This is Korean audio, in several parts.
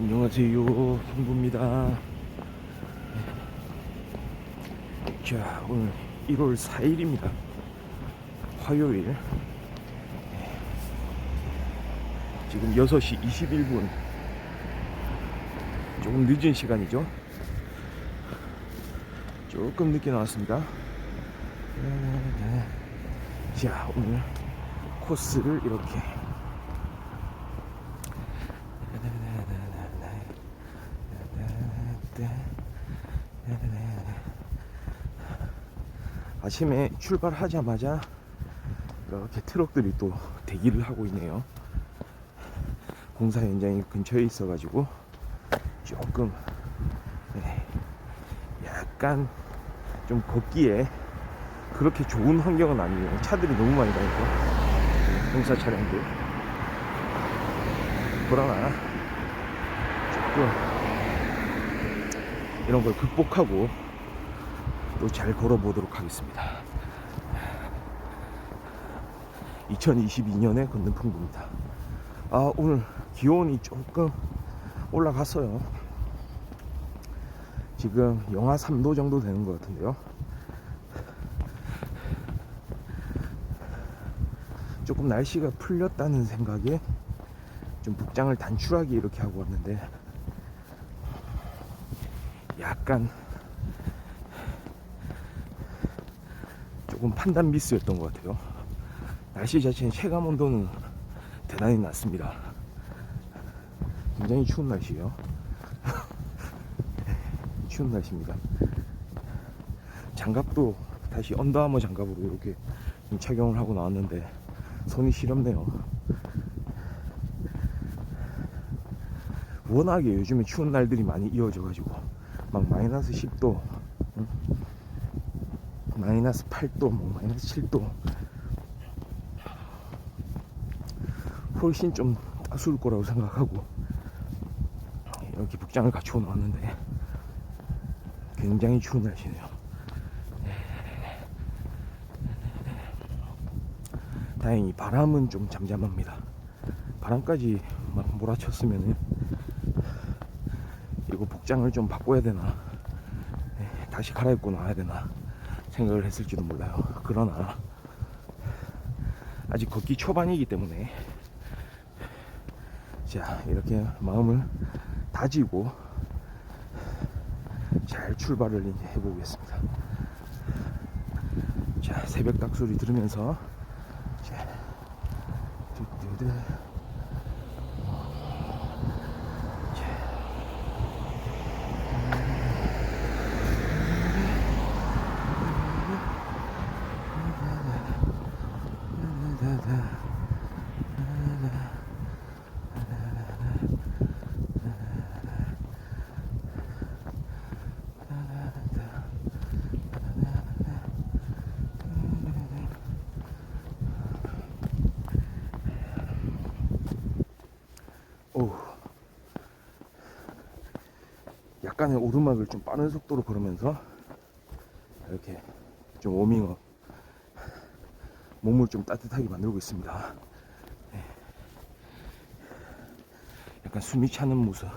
안녕하세요, 형부입니다. 자, 오늘 1월 4일입니다. 화요일. 지금 6시 21분. 조금 늦은 시간이죠. 조금 늦게 나왔습니다. 자, 오늘 코스를 이렇게 아침에 출발하자마자 이렇게 트럭들이 또 대기를 하고 있네요. 공사 현장이 근처에 있어가지고 조금 약간 좀 걷기에 그렇게 좋은 환경은 아니에요. 차들이 너무 많이 다니고 공사 차량들. 그러나 조금 이런 걸 극복하고 또 잘 걸어보도록 하겠습니다. 2022년에 걷는 풍부입니다. 오늘 기온이 조금 올라갔어요. 지금 영하 3도 정도 되는 것 같은데요. 조금 날씨가 풀렸다는 생각에 좀 복장을 단출하게 이렇게 하고 왔는데 약간 조금 판단 미스였던 것 같아요. 날씨 자체는 체감 온도는 대단히 낮습니다. 굉장히 추운 날씨예요. 추운 날씨입니다. 장갑도 다시 언더아머 장갑으로 이렇게 좀 착용을 하고 나왔는데 손이 시렵네요. 워낙에 요즘에 추운 날들이 많이 이어져 가지고 막 마이너스 10도 마이너스 8도 마이너스 7도 훨씬 좀 따스울 거라고 생각하고 이렇게 복장을 갖추고 나왔는데 굉장히 추운 날씨네요. 다행히 바람은 좀 잠잠합니다. 바람까지 막 몰아쳤으면은 이거 복장을 좀 바꿔야 되나 다시 갈아입고 나와야 되나 생각을 했을지도 몰라요. 그러나 아직 걷기 초반이기 때문에 자, 이렇게 마음을 다지고 잘 출발을 이제 해보겠습니다. 자, 새벽 닭 소리 들으면서 자, 뚜뚜뚜. 오, 약간의 오르막을 좀 빠른 속도로 걸으면서 이렇게 좀 워밍업, 몸을 좀 따뜻하게 만들고 있습니다. 약간 숨이 차는 모습.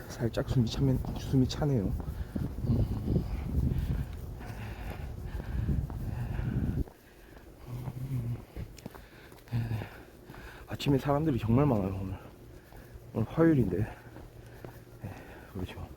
살짝 숨이 차네요. 아침에 사람들이 정말 많아요. 오늘 화요일인데. 그렇죠.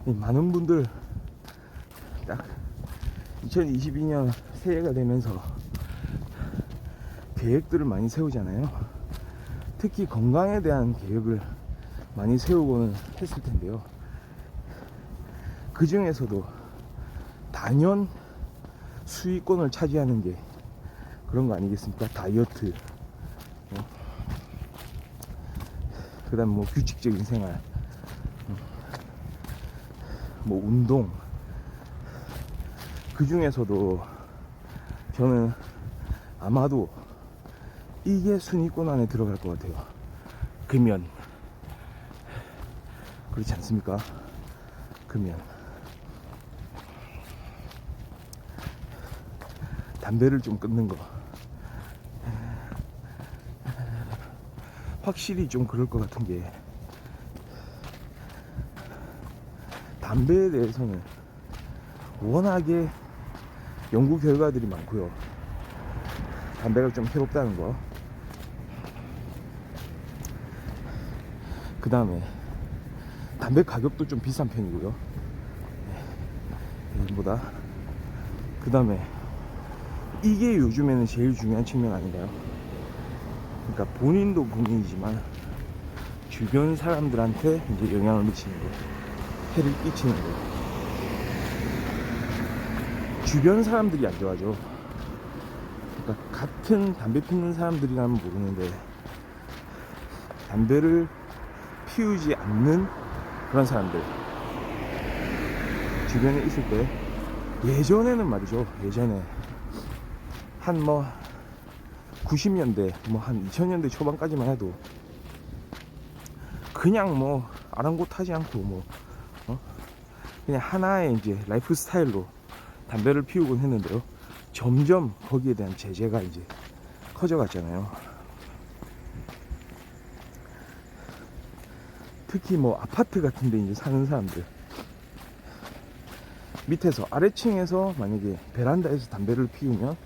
많은 분들 딱 2022년 새해가 되면서 계획들을 많이 세우잖아요. 특히 건강에 대한 계획을 많이 세우고는 했을 텐데요. 그 중에서도 단연 수익권을 차지하는 게 그런 거 아니겠습니까? 다이어트, 그 다음 뭐 규칙적인 생활, 뭐 운동. 그 중에서도 저는 아마도 이게 순위권 안에 들어갈 것 같아요. 금연. 그렇지 않습니까? 금연. 담배를 좀 끊는 거. 확실히 좀 그럴 것 같은 게, 담배에 대해서는 워낙에 연구 결과들이 많고요. 담배가 좀 해롭다는 거. 그 다음에 담배 가격도 좀 비싼 편이고요, 예전보다. 그 다음에 이게 요즘에는 제일 중요한 측면 아닌가요? 그러니까 본인도 본인이지만 주변 사람들한테 이제 영향을 미치는 거, 해를 끼치는 거. 주변 사람들이 안 좋아져. 그러니까 같은 담배 피우는 사람들이라면 모르는데, 담배를 피우지 않는 그런 사람들 주변에 있을 때, 예전에는 말이죠, 예전에 한 뭐 90년대 뭐 한 2000년대 초반까지만 해도 그냥 뭐 아랑곳하지 않고 뭐 그냥 하나의 이제 라이프 스타일로 담배를 피우곤 했는데요, 점점 거기에 대한 제재가 이제 커져갔잖아요. 특히 뭐 아파트 같은 데 이제 사는 사람들, 밑에서 아래층에서 만약에 베란다에서 담배를 피우면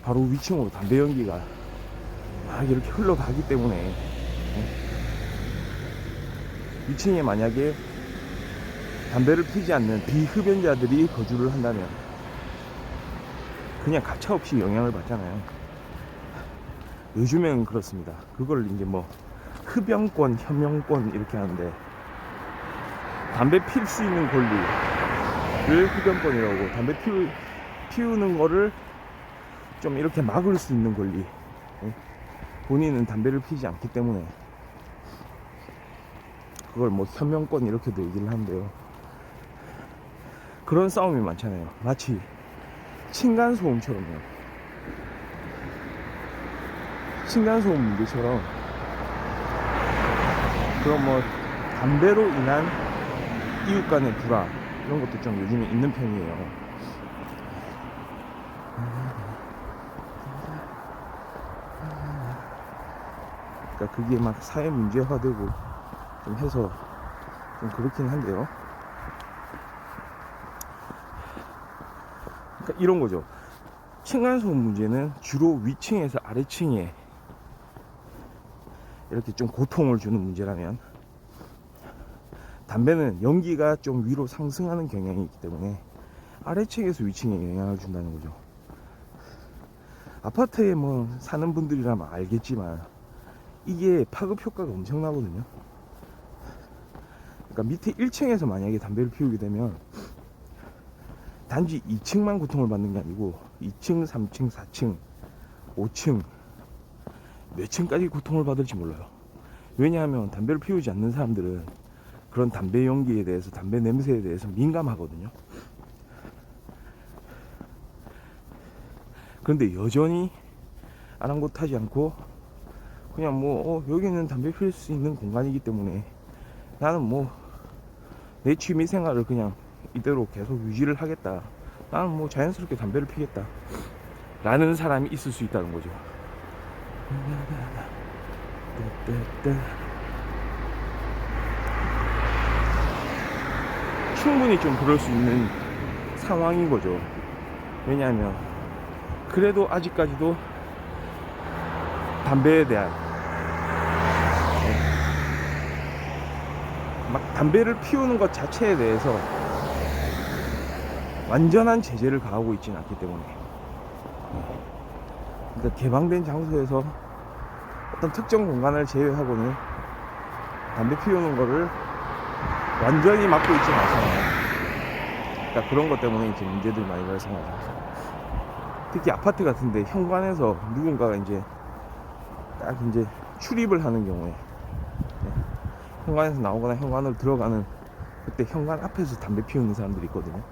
바로 위층으로 담배 연기가 막 이렇게 흘러가기 때문에, 위층에 만약에 담배를 피지 않는 비흡연자들이 거주를 한다면 그냥 가차없이 영향을 받잖아요. 요즘엔 그렇습니다. 그걸 이제 뭐 흡연권, 협용권 이렇게 하는데, 담배 필 수 있는 권리를 흡연권이라고, 담배 피우는 거를 좀 이렇게 막을 수 있는 권리. 본인은 담배를 피지 않기 때문에 그걸 뭐 협용권 이렇게도 얘기를 하는데요, 그런 싸움이 많잖아요. 마치 층간소음처럼요. 층간소음 문제처럼, 그럼 뭐 담배로 인한 이웃 간의 불화 이런 것도 좀 요즘에 있는 편이에요. 그러니까 그게 막 사회 문제화되고 좀 해서 좀 그렇긴 한데요. 그러니까 이런 거죠. 층간소음 문제는 주로 위층에서 아래층에 이렇게 좀 고통을 주는 문제라면, 담배는 연기가 좀 위로 상승하는 경향이 있기 때문에 아래층에서 위층에 영향을 준다는 거죠. 아파트에 뭐 사는 분들이라면 알겠지만 이게 파급 효과가 엄청나거든요. 그러니까 밑에 1층에서 만약에 담배를 피우게 되면 단지 2층만 고통을 받는 게 아니고 2층, 3층, 4층, 5층 몇 층까지 고통을 받을지 몰라요. 왜냐하면 담배를 피우지 않는 사람들은 그런 담배 연기에 대해서, 담배 냄새에 대해서 민감하거든요. 그런데 여전히 아랑곳하지 않고 그냥 뭐 여기는 담배 피울 수 있는 공간이기 때문에 나는 뭐 내 취미 생활을 그냥 이대로 계속 유지를 하겠다, 나는 뭐 자연스럽게 담배를 피겠다 라는 사람이 있을 수 있다는 거죠. 충분히 좀 그럴 수 있는 상황인 거죠. 왜냐하면 그래도 아직까지도 담배에 대한, 막 담배를 피우는 것 자체에 대해서 완전한 제재를 가하고 있지는 않기 때문에, 그러니까 개방된 장소에서 어떤 특정 공간을 제외하고는 담배 피우는 거를 완전히 막고 있지는 않잖아요. 딱 그런 것 때문에 이제 문제들이 많이 발생하죠. 특히 아파트 같은데 현관에서 누군가가 이제 딱 이제 출입을 하는 경우에, 네, 현관에서 나오거나 현관으로 들어가는 그때 현관 앞에서 담배 피우는 사람들이 있거든요.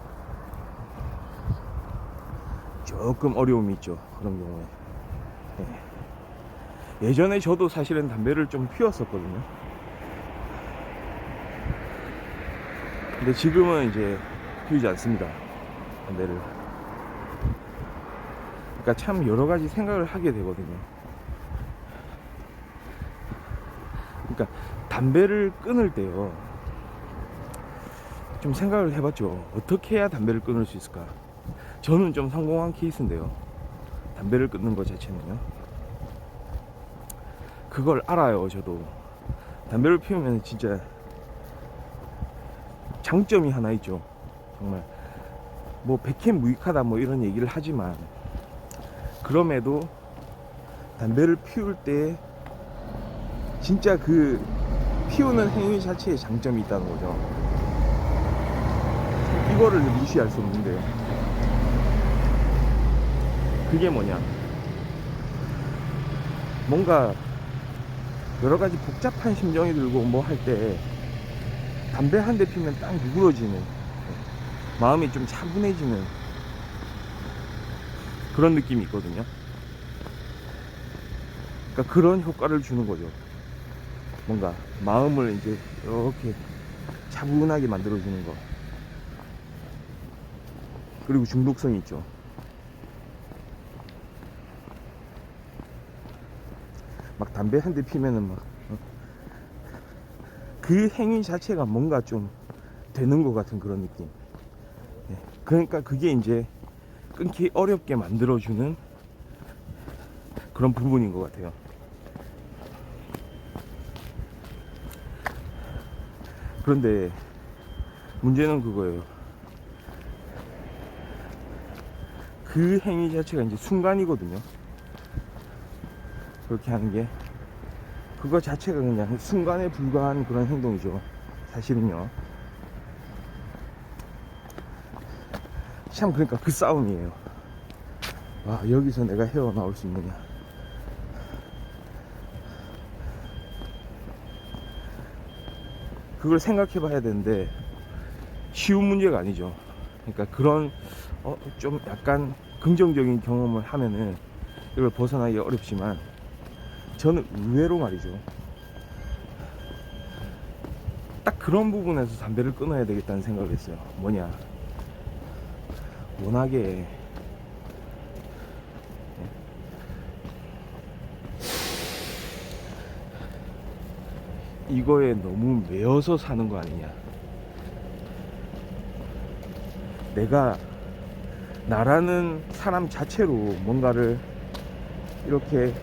조금 어려움이 있죠, 그런 경우에. 네. 예전에 저도 사실은 담배를 좀 피웠었거든요. 근데 지금은 이제 피우지 않습니다, 담배를. 그러니까 참 여러 가지 생각을 하게 되거든요. 그러니까 담배를 끊을 때요, 좀 생각을 해봤죠. 어떻게 해야 담배를 끊을 수 있을까? 저는 좀 성공한 케이스인데요, 담배를 끊는 것 자체는요. 그걸 알아요. 저도 담배를 피우면 진짜 장점이 하나 있죠. 정말 뭐 백해무익하다 뭐 이런 얘기를 하지만, 그럼에도 담배를 피울 때 진짜 그 피우는 행위 자체에 장점이 있다는 거죠. 이거를 무시할 수 없는데요. 그게 뭐냐, 뭔가 여러 가지 복잡한 심정이 들고 뭐 할 때 담배 한 대 피면 딱 누그러지는, 마음이 좀 차분해지는 그런 느낌이 있거든요. 그러니까 그런 효과를 주는 거죠. 뭔가 마음을 이제 이렇게 차분하게 만들어주는 거. 그리고 중독성이 있죠. 막 담배 한 대 피면은 막 그 행위 자체가 뭔가 좀 되는 것 같은 그런 느낌. 예. 그러니까 그게 이제 끊기 어렵게 만들어주는 그런 부분인 것 같아요. 그런데 문제는 그거예요. 그 행위 자체가 이제 순간이거든요. 그렇게 하는 게, 그거 자체가 그냥 순간에 불과한 그런 행동이죠, 사실은요. 참, 그러니까 그 싸움이에요. 와, 여기서 내가 헤어나올 수 있느냐. 그걸 생각해 봐야 되는데 쉬운 문제가 아니죠. 그러니까 그런 좀 약간 긍정적인 경험을 하면은 이걸 벗어나기 어렵지만, 저는 의외로 말이죠, 딱 그런 부분에서 담배를 끊어야 되겠다는 생각을 했어요. 뭐냐, 워낙에 이거에 너무 매여서 사는 거 아니냐. 내가 나라는 사람 자체로 뭔가를 이렇게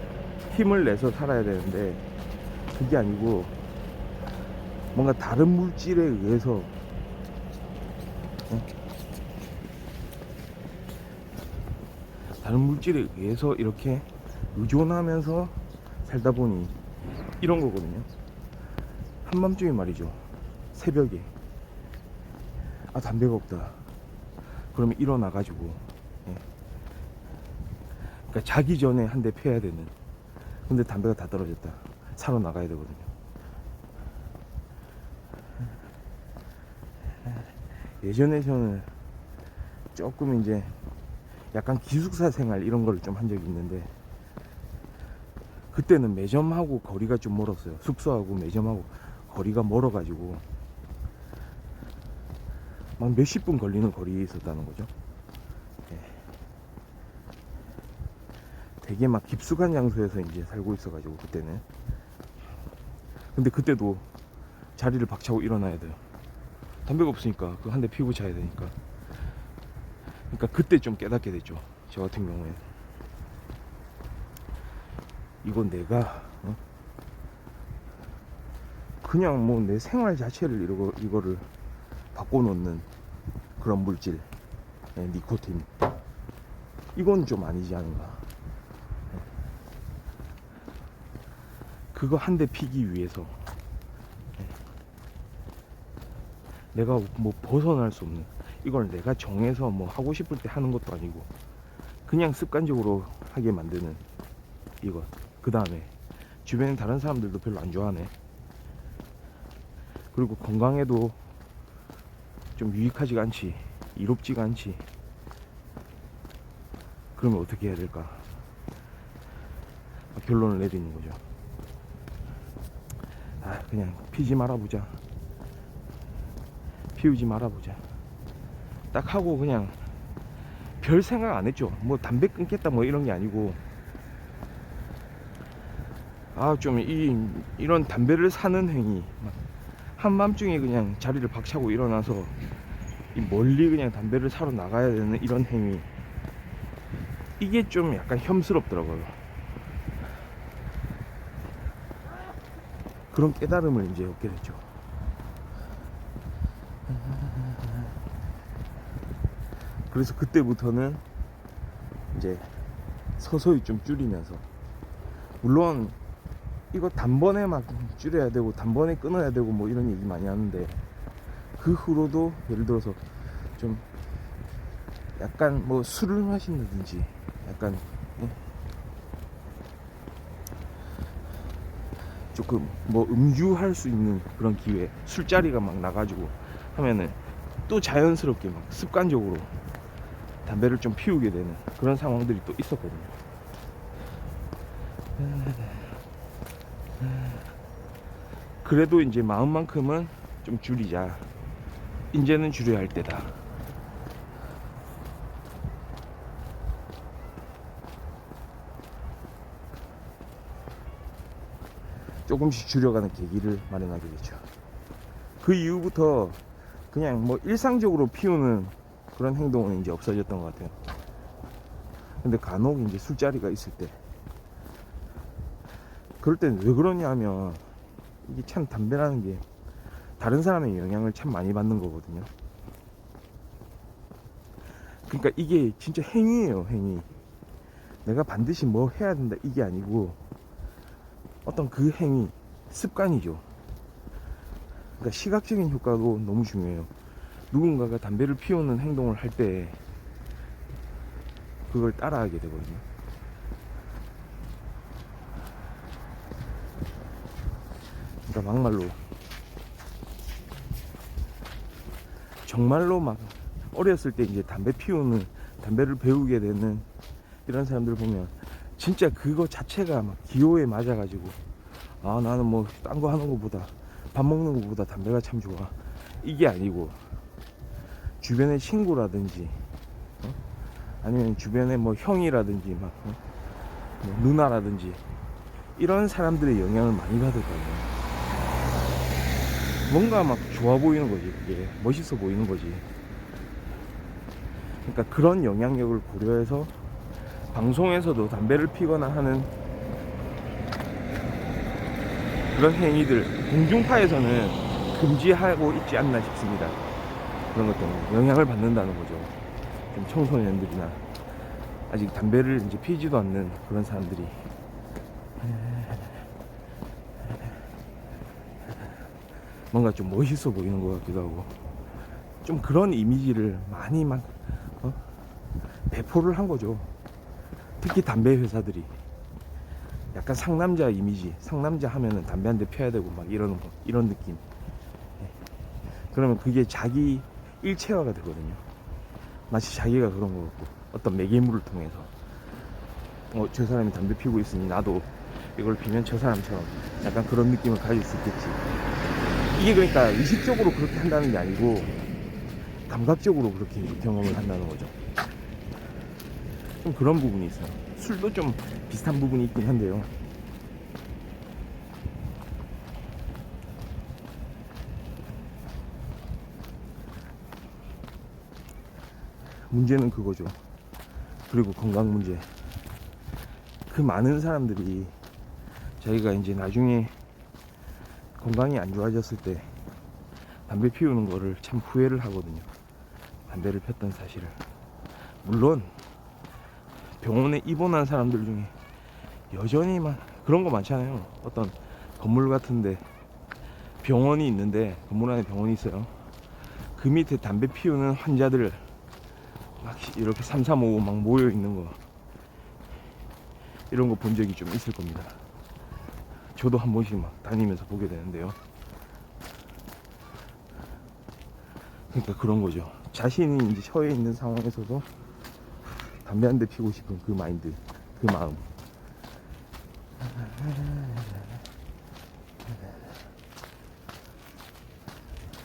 힘을 내서 살아야 되는데, 그게 아니고 뭔가 다른 물질에 의해서, 다른 물질에 의해서 이렇게 의존하면서 살다 보니 이런 거거든요. 한밤중에 말이죠, 새벽에 아, 담배가 없다 그러면 일어나가지고, 예, 그러니까 자기 전에 한 대 펴야 되는, 근데 담배가 다 떨어졌다, 사러 나가야 되거든요. 예전에 저는 조금 이제 약간 기숙사 생활 이런 거를 좀 한 적이 있는데, 그때는 매점하고 거리가 좀 멀었어요. 숙소하고 매점하고 거리가 멀어가지고 막 몇십 분 걸리는 거리에 있었다는 거죠. 예. 되게 막 깊숙한 장소에서 이제 살고 있어가지고 그때는. 근데 그때도 자리를 박차고 일어나야 돼요. 담배가 없으니까 그 한 대 피우고 자야 되니까. 그러니까 그때 좀 깨닫게 됐죠, 저 같은 경우에. 이건 내가 그냥 뭐 내 생활 자체를 이거를 바꿔놓는 그런 물질, 니코틴, 이건 좀 아니지 않은가. 그거 한 대 피기 위해서 내가 뭐 벗어날 수 없는, 이걸 내가 정해서 뭐 하고 싶을 때 하는 것도 아니고 그냥 습관적으로 하게 만드는 이것. 그 다음에 주변에 다른 사람들도 별로 안 좋아하네. 그리고 건강에도 좀 유익하지가 않지, 이롭지가 않지. 그러면 어떻게 해야 될까? 결론을 내리는 거죠. 그냥 피지 말아보자, 피우지 말아보자 딱 하고 그냥 별 생각 안 했죠. 뭐 담배 끊겠다 뭐 이런 게 아니고, 좀 이런 담배를 사는 행위, 한밤중에 그냥 자리를 박차고 일어나서 멀리 그냥 담배를 사러 나가야 되는 이런 행위, 이게 좀 약간 혐스럽더라고요. 그런 깨달음을 이제 얻게 됐죠. 그래서 그때부터는 이제 서서히 좀 줄이면서, 물론 이거 단번에 막 줄여야 되고 단번에 끊어야 되고 뭐 이런 얘기 많이 하는데, 그 후로도 예를 들어서 좀 약간 뭐 술을 마신다든지 약간 조금 뭐 음주할 수 있는 그런 기회, 술자리가 막 나가지고 하면은 또 자연스럽게 막 습관적으로 담배를 좀 피우게 되는 그런 상황들이 또 있었거든요. 그래도 이제 마음만큼은 좀 줄이자, 이제는 줄여야 할 때다. 조금씩 줄여가는 계기를 마련하게 됐죠. 그 이후부터 그냥 뭐 일상적으로 피우는 그런 행동은 이제 없어졌던 것 같아요. 근데 간혹 이제 술자리가 있을 때, 그럴 땐 왜 그러냐 하면, 이게 참 담배라는 게 다른 사람의 영향을 참 많이 받는 거거든요. 그러니까 이게 진짜 행위예요, 행위. 내가 반드시 뭐 해야 된다 이게 아니고, 어떤 그 행위, 습관이죠. 그러니까 시각적인 효과도 너무 중요해요. 누군가가 담배를 피우는 행동을 할 때 그걸 따라하게 되거든요. 그러니까 막말로, 정말로 막 어렸을 때 이제 담배를 배우게 되는 이런 사람들 보면 진짜 그거 자체가 막 기호에 맞아가지고, 나는 뭐 딴 거 하는 거보다, 밥 먹는 거보다 담배가 참 좋아, 이게 아니고, 주변의 친구라든지 아니면 주변에 뭐 형이라든지 뭐 누나라든지 이런 사람들의 영향을 많이 받을 거예요. 뭔가 막 좋아 보이는 거지, 그게 멋있어 보이는 거지. 그러니까 그런 영향력을 고려해서 방송에서도 담배를 피거나 하는 그런 행위들, 공중파에서는 금지하고 있지 않나 싶습니다. 그런 것 때문에 영향을 받는다는 거죠. 좀 청소년들이나 아직 담배를 이제 피지도 않는 그런 사람들이 뭔가 좀 멋있어 보이는 것 같기도 하고, 좀 그런 이미지를 많이 막 배포를 한 거죠. 특히 담배 회사들이 약간 상남자 이미지, 상남자 하면은 담배 한 대 펴야 되고 막 이러는 거, 이런 느낌. 그러면 그게 자기 일체화가 되거든요. 마치 자기가 그런 거 같고, 어떤 매개물을 통해서 저 사람이 담배 피우고 있으니 나도 이걸 피면 저 사람처럼 약간 그런 느낌을 가질 수 있겠지. 이게 그러니까 의식적으로 그렇게 한다는 게 아니고 감각적으로 그렇게 경험을 한다는 거죠. 좀 그런 부분이 있어요. 술도 좀 비슷한 부분이 있긴 한데요. 문제는 그거죠. 그리고 건강 문제. 그 많은 사람들이 자기가 이제 나중에 건강이 안 좋아졌을 때 담배 피우는 거를 참 후회를 하거든요. 담배를 폈던 사실을. 물론 병원에 입원한 사람들 중에 여전히 막 그런 거 많잖아요. 어떤 건물 같은데 병원이 있는데, 건물 안에 병원이 있어요. 그 밑에 담배 피우는 환자들 막 이렇게 3, 3, 5 막 모여 있는 거, 이런 거 본 적이 좀 있을 겁니다. 저도 한 번씩 막 다니면서 보게 되는데요. 그러니까 그런 거죠. 자신이 이제 처해 있는 상황에서도 담배 한 대 피우고 싶은 그 마인드, 그 마음.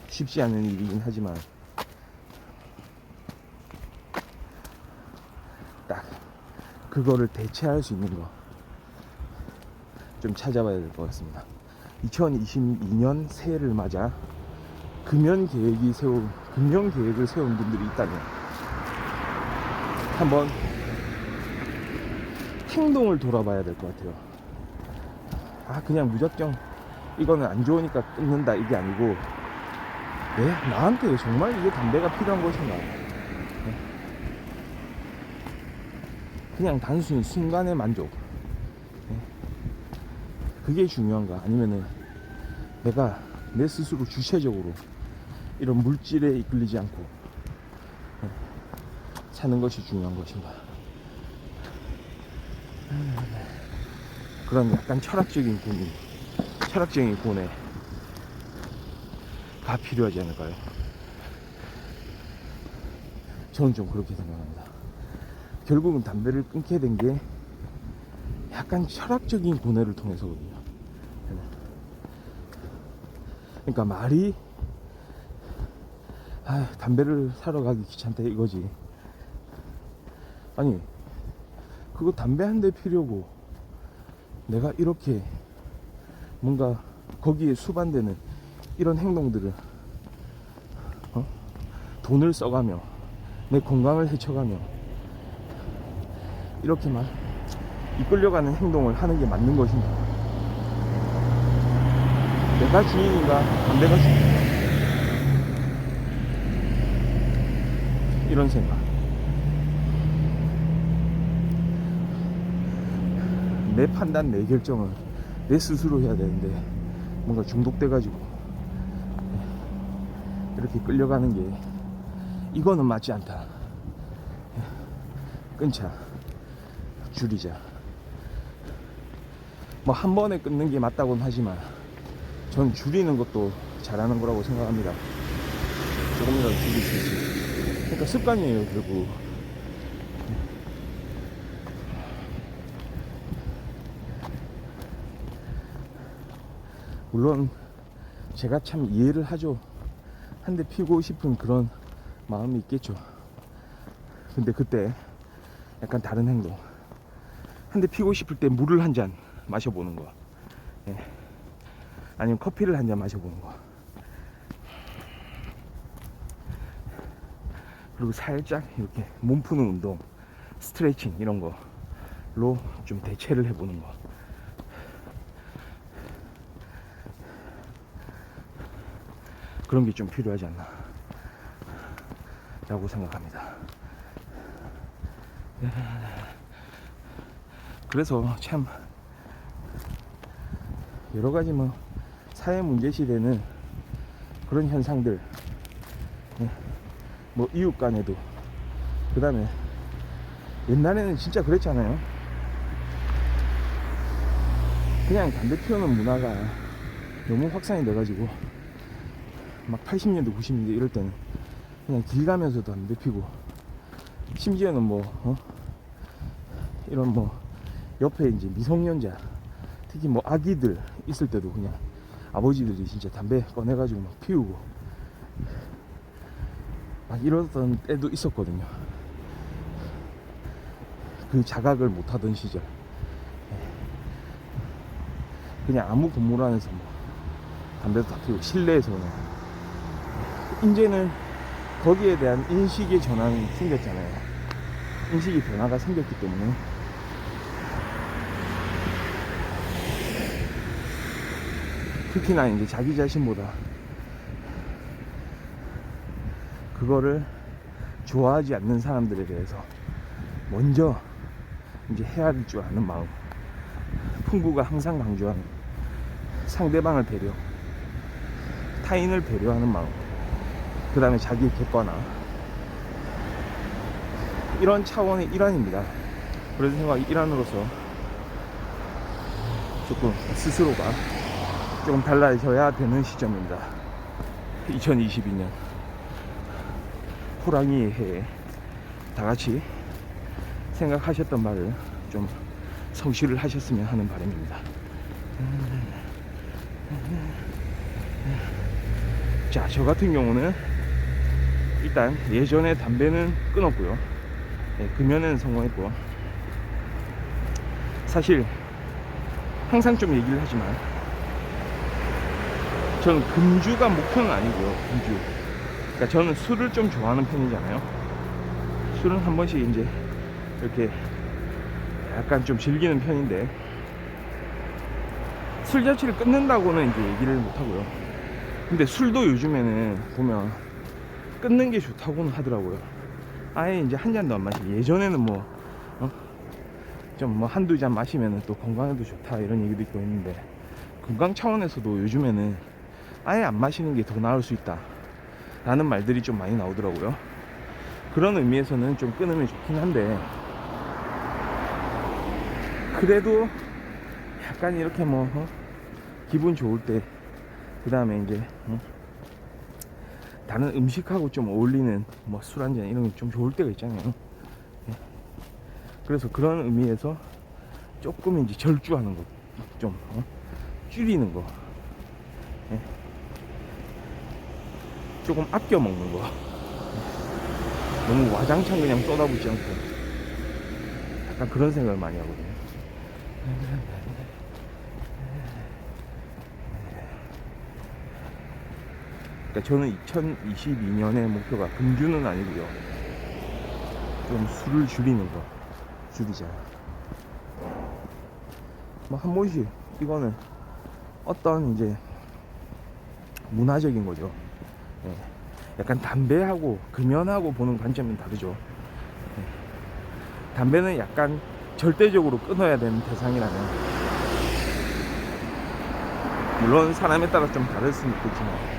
쉽지 않은 일이긴 하지만 딱 그거를 대체할 수 있는 거 좀 찾아봐야 될 것 같습니다. 2022년 새해를 맞아 금연 계획을 세운 분들이 있다면 한번 행동을 돌아봐야 될 것 같아요. 그냥 무작정 이거는 안 좋으니까 끊는다 이게 아니고, 나한테 정말 이게 담배가 필요한 것인가? 그냥 단순히 순간의 만족, 그게 중요한가? 아니면은 내가 내 스스로 주체적으로 이런 물질에 이끌리지 않고 사는 것이 중요한 것인가? 그런 약간 철학적인 고민, 철학적인 고뇌가 필요하지 않을까요? 저는 좀 그렇게 생각합니다. 결국은 담배를 끊게 된 게 약간 철학적인 고뇌를 통해서거든요. 그러니까 말이 담배를 사러 가기 귀찮다 이거지. 아니, 그거 담배 한 대 피려고 내가 이렇게 뭔가 거기에 수반되는 이런 행동들을 돈을 써가며 내 건강을 해쳐가며 이렇게만 이끌려가는 행동을 하는 게 맞는 것인가? 내가 주인인가? 담배가 주인인가? 이런 생각. 내 판단, 내 결정을 내 스스로 해야 되는데 뭔가 중독돼가지고 이렇게 끌려가는 게, 이거는 맞지 않다. 끊자, 줄이자. 뭐 한 번에 끊는 게 맞다고는 하지만 전 줄이는 것도 잘하는 거라고 생각합니다. 조금이라도 줄일 수 있지. 그러니까 습관이에요, 결국. 물론 제가 참 이해를 하죠. 한 대 피우고 싶은 그런 마음이 있겠죠. 근데 그때 약간 다른 행동, 한 대 피우고 싶을 때 물을 한 잔 마셔보는 거, 아니면 커피를 한 잔 마셔보는 거, 그리고 살짝 이렇게 몸 푸는 운동, 스트레칭 이런 거로 좀 대체를 해보는 거. 그런 게 좀 필요하지 않나 라고 생각합니다. 그래서 참 여러가지 뭐 사회 문제시되는 그런 현상들, 뭐 이웃 간에도, 그 다음에 옛날에는 진짜 그랬잖아요. 그냥 담배 피우는 문화가 너무 확산이 돼가지고 막 80년대 90년대 이럴 때는 그냥 길 가면서도 담배 피고, 심지어는 이런 옆에 이제 미성년자, 특히 아기들 있을 때도 그냥 아버지들이 진짜 담배 꺼내가지고 막 피우고 막 이러던 때도 있었거든요. 그 자각을 못하던 시절, 그냥 아무 건물 안에서 담배도 다 피우고 실내에서 그냥. 이제는 거기에 대한 인식의 전환이 생겼잖아요. 인식의 변화가 생겼기 때문에 특히나 이제 자기 자신보다 그거를 좋아하지 않는 사람들에 대해서 먼저 이제 헤아릴 줄 아는 마음, 풍부가 항상 강조하는 상대방을 배려, 타인을 배려하는 마음, 그 다음에 자기 객관화, 이런 차원의 일환입니다. 그런 생각이 일환으로서 조금 스스로가 조금 달라져야 되는 시점입니다. 2022년 호랑이의 해에 다같이 생각하셨던 말을 좀 성취를 하셨으면 하는 바람입니다. 자, 저 같은 경우는 일단 예전에 담배는 끊었고요. 네, 금연은 성공했고, 사실 항상 좀 얘기를 하지만 저는 금주가 목표는 아니고요. 금주, 그러니까 저는 술을 좀 좋아하는 편이잖아요. 술은 한 번씩 이제 이렇게 약간 좀 즐기는 편인데, 술 자체를 끊는다고는 이제 얘기를 못하고요. 근데 술도 요즘에는 보면 끊는 게 좋다고는 하더라고요. 아예 이제 한 잔도 안 마시고, 예전에는 좀 한두 잔 마시면 또 건강에도 좋다 이런 얘기도 있고 했는데, 건강 차원에서도 요즘에는 아예 안 마시는 게 더 나을 수 있다 라는 말들이 좀 많이 나오더라고요. 그런 의미에서는 좀 끊으면 좋긴 한데, 그래도 약간 이렇게 기분 좋을 때, 그 다음에 이제 다른 음식하고 좀 어울리는 술 한잔 이런 게 좀 좋을 때가 있잖아요. 그래서 그런 의미에서 조금 이제 절주하는 거, 좀 줄이는 거, 조금 아껴 먹는 거, 너무 와장창 그냥 쏟아붓지 않고, 약간 그런 생각을 많이 하거든요. 그러니까 저는 2022년의 목표가 금주는 아니고요, 좀 술을 줄이는 거, 줄이자. 한 번씩, 이거는 어떤 이제 문화적인 거죠. 예. 약간 담배하고 금연하고 보는 관점은 다르죠. 예. 담배는 약간 절대적으로 끊어야 되는 대상이라면, 물론 사람에 따라 좀 다를 수는 있겠지만,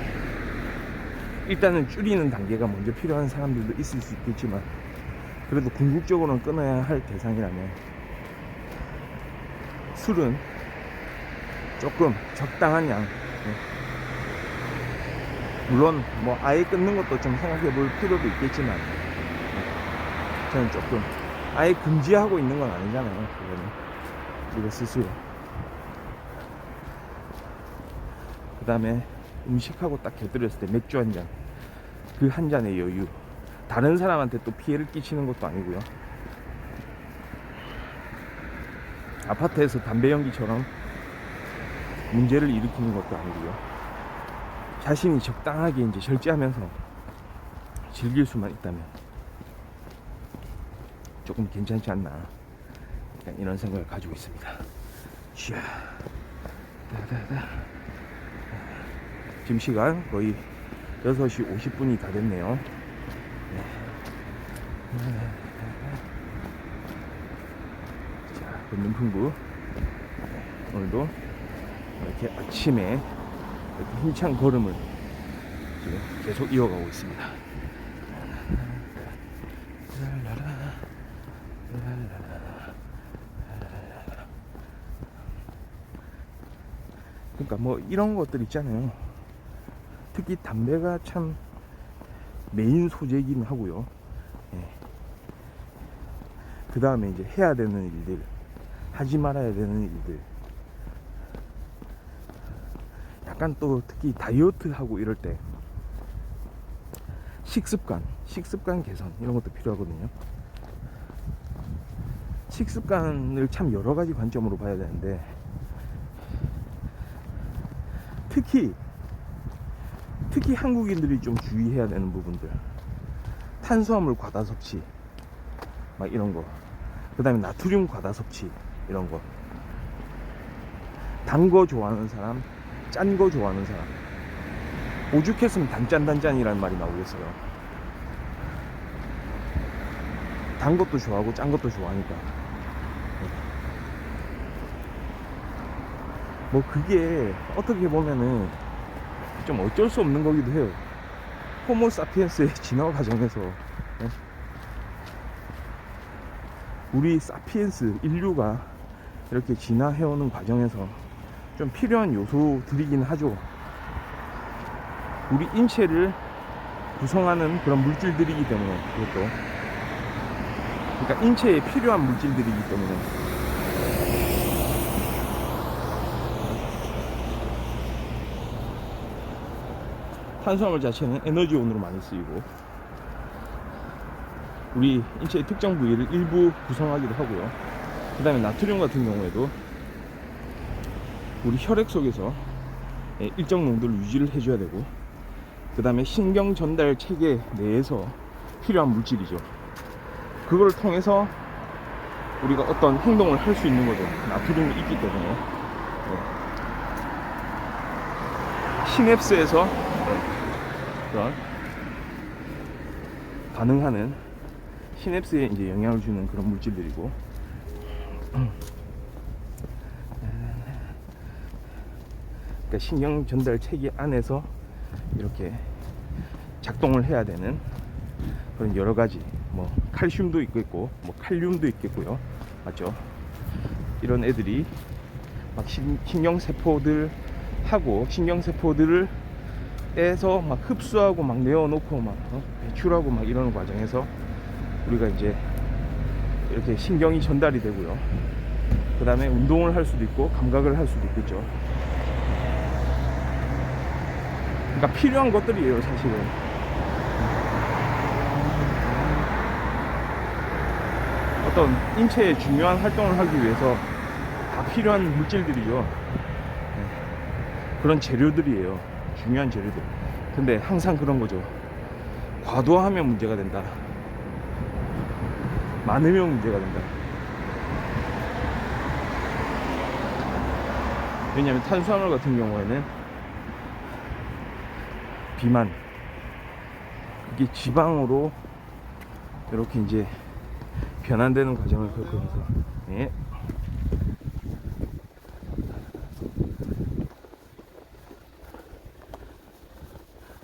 일단은 줄이는 단계가 먼저 필요한 사람들도 있을 수 있겠지만, 그래도 궁극적으로는 끊어야 할 대상이라면 술은 조금 적당한 양, 물론 아예 끊는 것도 좀 생각해 볼 필요도 있겠지만, 저는 조금 아예 금지하고 있는 건 아니잖아요. 그거는 우리가 스스로. 그 다음에 음식하고 딱 곁들였을 때 맥주 한 잔, 그 한 잔의 여유, 다른 사람한테 또 피해를 끼치는 것도 아니고요, 아파트에서 담배 연기처럼 문제를 일으키는 것도 아니고요, 자신이 적당하게 이제 절제하면서 즐길 수만 있다면 조금 괜찮지 않나, 이런 생각을 가지고 있습니다. 지금 시간 거의 6시 50분이 다 됐네요. 자, 걷는 풍부, 오늘도 이렇게 아침에 이렇게 힘찬 걸음을 지금 계속 이어가고 있습니다. 그러니까 이런 것들 있잖아요. 특히 담배가 참 메인 소재이긴 하고요. 그 다음에 이제 해야 되는 일들, 하지 말아야 되는 일들, 약간 또 특히 다이어트 하고 이럴 때 식습관 개선 이런 것도 필요하거든요. 식습관을 참 여러 가지 관점으로 봐야 되는데, 특히 한국인들이 좀 주의해야 되는 부분들, 탄수화물 과다 섭취 이런 거, 그 다음에 나트륨 과다 섭취 이런 거, 단 거 좋아하는 사람, 짠 거 좋아하는 사람, 오죽했으면 단짠이라는 말이 나오겠어요. 단 것도 좋아하고 짠 것도 좋아하니까 그게 어떻게 보면은 좀 어쩔 수 없는 거기도 해요. 호모사피엔스의 진화 과정에서 우리 사피엔스 인류가 이렇게 진화해오는 과정에서 좀 필요한 요소들이긴 하죠. 우리 인체를 구성하는 그런 물질들이기 때문에, 그것도 그러니까 인체에 필요한 물질들이기 때문에 탄수화물 자체는 에너지원으로 많이 쓰이고 우리 인체의 특정 부위를 일부 구성하기도 하고요. 그 다음에 나트륨 같은 경우에도 우리 혈액 속에서 일정 농도를 유지를 해줘야 되고, 그 다음에 신경 전달 체계 내에서 필요한 물질이죠. 그걸 통해서 우리가 어떤 행동을 할 수 있는 거죠. 나트륨이 있기 때문에. 시냅스에서 그런 반응하는 시냅스에 이제 영향을 주는 그런 물질들이고, 그러니까 신경 전달 체계 안에서 이렇게 작동을 해야 되는 그런 여러 가지, 뭐 칼슘도 있겠고 뭐 칼륨도 있겠고요, 맞죠? 이런 애들이 막 신경세포들 하고 신경세포들을 에서 막 흡수하고 막 내어놓고 막 배출하고 막 이러는 과정에서 우리가 이제 이렇게 신경이 전달이 되고요. 그 다음에 운동을 할 수도 있고 감각을 할 수도 있겠죠. 그러니까 필요한 것들이에요, 사실은. 어떤 인체의 중요한 활동을 하기 위해서 다 필요한 물질들이죠. 그런 재료들이에요, 중요한 재료들. 근데 항상 그런 거죠. 과도하면 문제가 된다, 많으면 문제가 된다. 왜냐하면 탄수화물 같은 경우에는 비만, 이게 지방으로 이렇게 이제 변환되는 과정을 겪으면서, 예.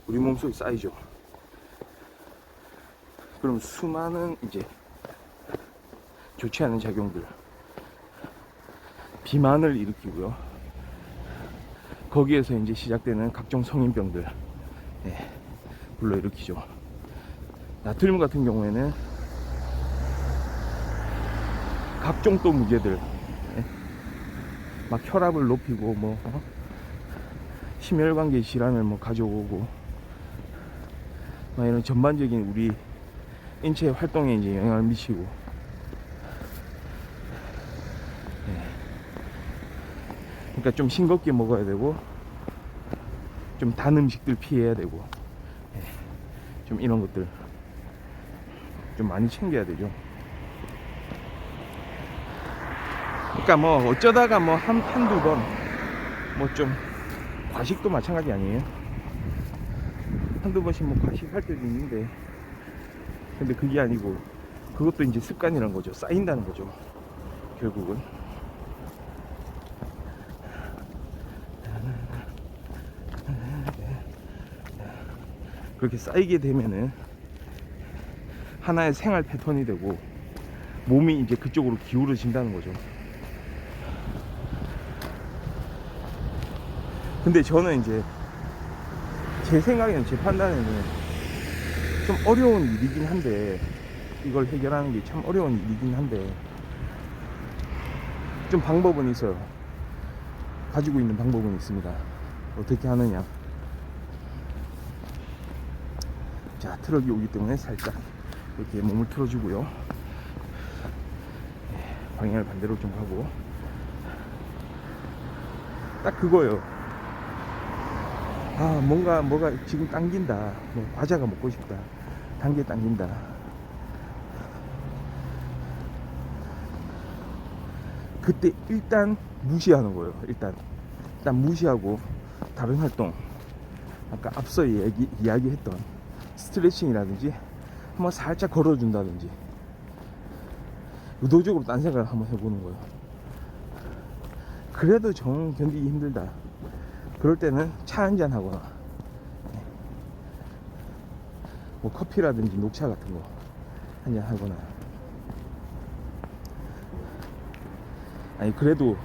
우리 몸속에 쌓이죠. 그럼 수많은 이제 좋지 않은 작용들, 비만을 일으키고요. 거기에서 이제 시작되는 각종 성인병들, 불러일으키죠. 나트륨 같은 경우에는 각종 또 무게들, 막 혈압을 높이고 뭐 심혈관계 질환을 뭐 가져오고 막 이런 전반적인 우리 인체 활동에 이제 영향을 미치고, 그러니까 좀 싱겁게 먹어야 되고 좀 단 음식들 피해야 되고, 좀 이런 것들 좀 많이 챙겨야 되죠. 그러니까 뭐 어쩌다가 뭐 한두 번 뭐 좀 과식도 마찬가지 아니에요? 한두 번씩 뭐 과식할 때도 있는데, 근데 그게 아니고 그것도 이제 습관이란 거죠. 쌓인다는 거죠, 결국은. 그렇게 쌓이게 되면은 하나의 생활 패턴이 되고 몸이 이제 그쪽으로 기울어진다는 거죠. 근데 저는 이제 제 생각에는, 제 판단에는 좀 어려운 일이긴 한데, 이걸 해결하는 게 참 어려운 일이긴 한데 좀 방법은 있어요. 가지고 있는 방법은 있습니다. 어떻게 하느냐. 자, 트럭이 오기 때문에 살짝 이렇게 몸을 틀어주고요. 방향을 반대로 좀 하고, 딱 그거예요. 아, 뭐가 지금 당긴다, 뭐 과자가 먹고 싶다, 단계 당긴다. 그때 일단 무시하는 거예요. 일단 무시하고 다른 활동, 아까 앞서 이야기했던 스트레칭이라든지 한번 살짝 걸어준다든지, 의도적으로 딴 생각을 한번 해보는 거예요. 그래도 정 견디기 힘들다, 그럴 때는 차 한잔 하거나 뭐 커피라든지 녹차 같은 거 한잔 하거나, 아니 그래도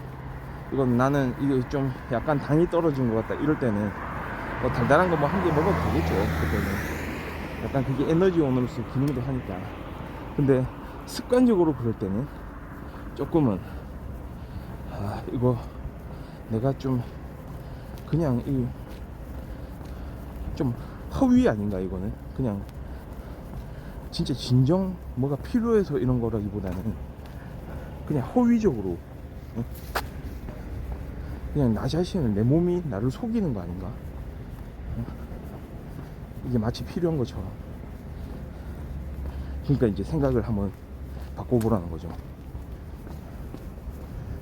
이건 나는 이게 좀 약간 당이 떨어진 것 같다 이럴 때는 뭐 달달한 거 뭐 한 개 먹어도 되겠죠. 그때는 약간 그게 에너지원으로서 기능도 하니까. 근데 습관적으로 그럴 때는 조금은 이거 내가 좀 그냥 이 좀 허위 아닌가, 이거는 그냥 진짜 진정 뭐가 필요해서 이런 거라기보다는 그냥 허위적으로 그냥 나 자신을, 내 몸이 나를 속이는 거 아닌가. 이게 마치 필요한 것처럼. 그러니까 이제 생각을 한번 바꿔보라는 거죠.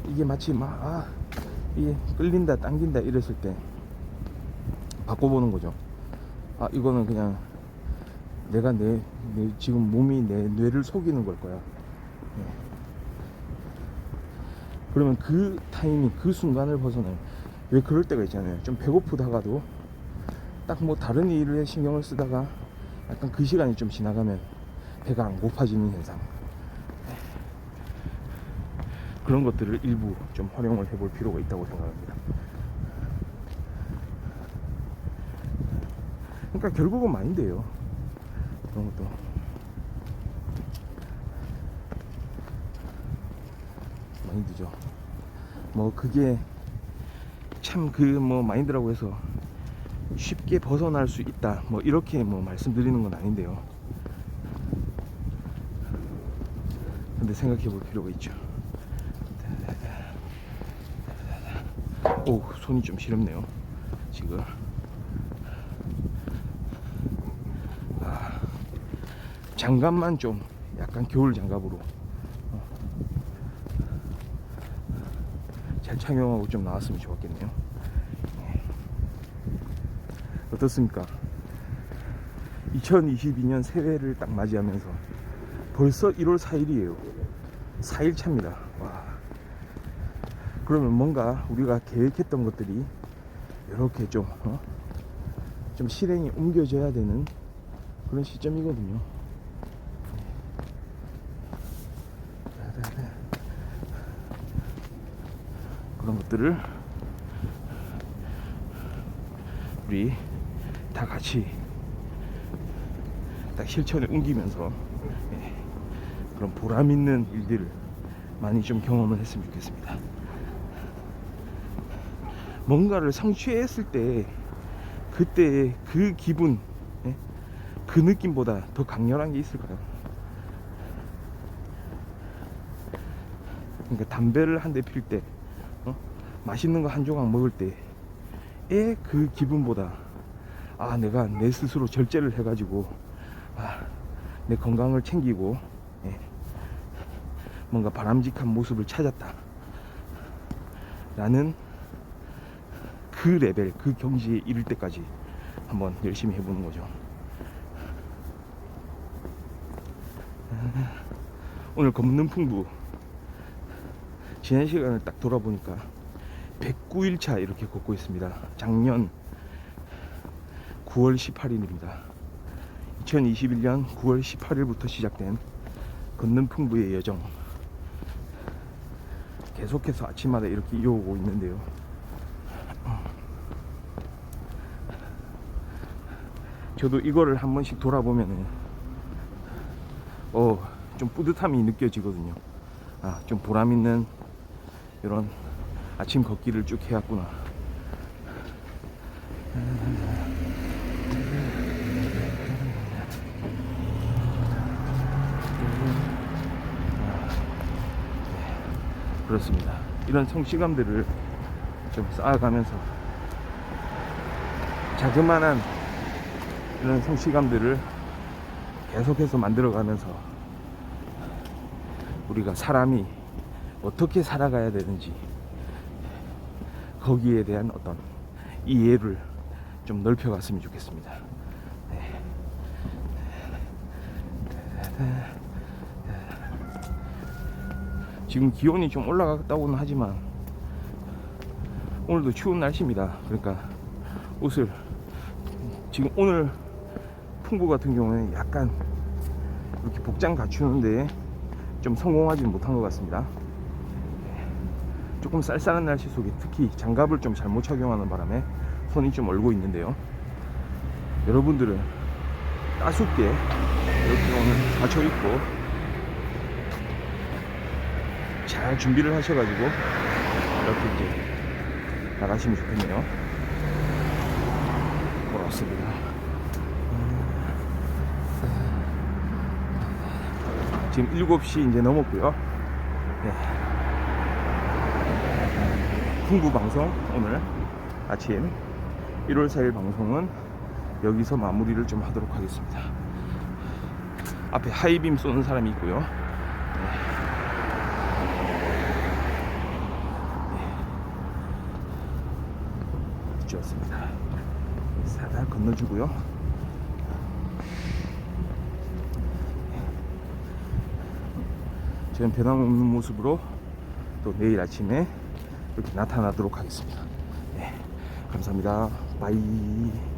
이게 마치 이게 끌린다 당긴다 이랬을 때 바꿔보는 거죠. 이거는 그냥 내가 내 지금 몸이 내 뇌를 속이는 걸 거야. 그러면 그 타이밍, 그 순간을 벗어나요. 왜 그럴 때가 있잖아요. 좀 배고프다가도 딱 뭐 다른 일에 신경을 쓰다가 약간 그 시간이 좀 지나가면 배가 안 고파지는 현상, 그런 것들을 일부 좀 활용을 해볼 필요가 있다고 생각합니다. 그러니까 결국은 마인드예요. 그런 것도 마인드죠. 뭐 그게 참 그 뭐 마인드라고 해서 쉽게 벗어날 수 있다 뭐 이렇게 뭐 말씀드리는 건 아닌데요. 근데 생각해 볼 필요가 있죠. 오, 손이 좀 시렵네요 지금. 장갑만 좀 약간 겨울 장갑으로 잘 착용하고 좀 나왔으면 좋았겠네요. 어떻습니까? 2022년 새해를 딱 맞이하면서 벌써 1월 4일이에요 4일 차입니다. 와. 그러면 뭔가 우리가 계획했던 것들이 이렇게 좀 실행이 옮겨져야 되는 그런 시점이거든요. 그런 것들을 우리 다 같이 딱 실천에 옮기면서 그런 보람 있는 일들을 많이 좀 경험을 했으면 좋겠습니다. 뭔가를 성취했을 때 그때의 그 기분, 그 느낌보다 더 강렬한 게 있을까요? 그러니까 담배를 한 대 필 때, 맛있는 거 한 조각 먹을 때의 그 기분보다 내가 내 스스로 절제를 해가지고 내 건강을 챙기고 뭔가 바람직한 모습을 찾았다 라는 그 레벨, 그 경지에 이를 때까지 한번 열심히 해보는 거죠. 오늘 검는풍부 지난 시간을 딱 돌아보니까 109일차 이렇게 걷고 있습니다. 작년 9월 18일입니다 2021년 9월 18일부터 시작된 걷는풍부의 여정, 계속해서 아침마다 이렇게 이어오고 있는데요. 저도 이거를 한 번씩 돌아보면은 좀 뿌듯함이 느껴지거든요. 좀 보람 있는 이런 아침 걷기를 쭉 해왔구나. 그렇습니다. 이런 성취감들을 좀 쌓아가면서 자그마한 이런 성취감들을 계속해서 만들어가면서 우리가 사람이 어떻게 살아가야 되는지 거기에 대한 어떤 이해를 좀 넓혀갔으면 좋겠습니다. 지금 기온이 좀 올라갔다고는 하지만 오늘도 추운 날씨입니다. 그러니까 옷을 지금 오늘 풍부 같은 경우는 약간 이렇게 복장 갖추는데 좀 성공하지 못한 것 같습니다. 조금 쌀쌀한 날씨 속에 특히 장갑을 좀 잘못 착용하는 바람에 손이 좀 얼고 있는데요. 여러분들은 따숩게 이렇게 오늘 갖춰 입고 잘 준비를 하셔가지고 이렇게 이제 나가시면 좋겠네요. 그렇습니다. 지금 7시 이제 넘었고요. 네. 풍부 방송 오늘 아침 1월 4일 방송은 여기서 마무리를 좀 하도록 하겠습니다. 앞에 하이빔 쏘는 사람이 있고요. 좋습니다. 살살 건너주고요. 저는 변함없는 모습으로 또 내일 아침에 이렇게 나타나도록 하겠습니다. 네, 감사합니다. 바이.